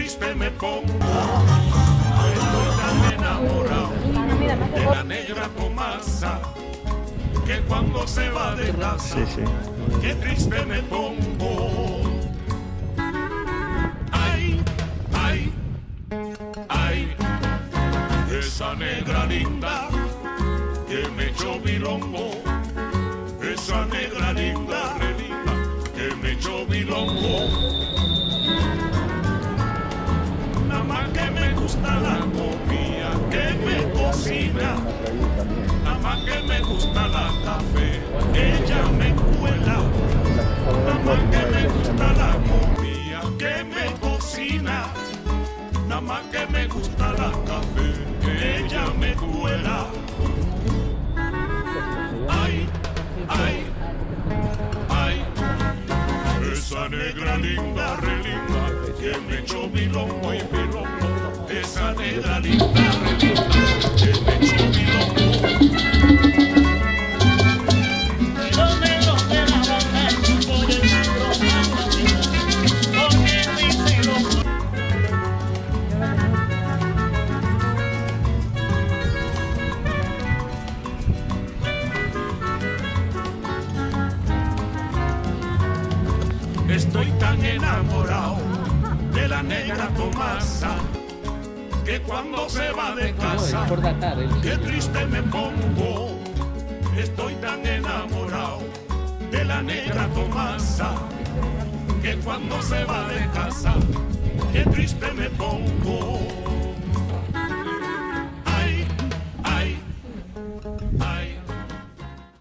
triste me pongo. Estoy tan enamorado de la negra Tomasa, que cuando se va de casa, qué triste me pongo. Ay, ay, ay, esa negra linda que me echó bilongo, esa negra linda, re linda, que me echó bilongo. Nada más que me gusta la comida que me cocina, nada más que me gusta la café, ella me cuela. Nada más que me gusta la comida que me cocina, nada más que me gusta la café, ella me cuela. Ay, ay, ay, esa negra linda, re linda, que me echó bilongo y bilongo, esa negra linda, re linda, que me echó bilongo. Estoy tan enamorado de la negra Tomasa, que cuando se va de casa, qué triste me pongo. Estoy tan enamorado de la negra Tomasa, que cuando se va de casa, qué triste me pongo.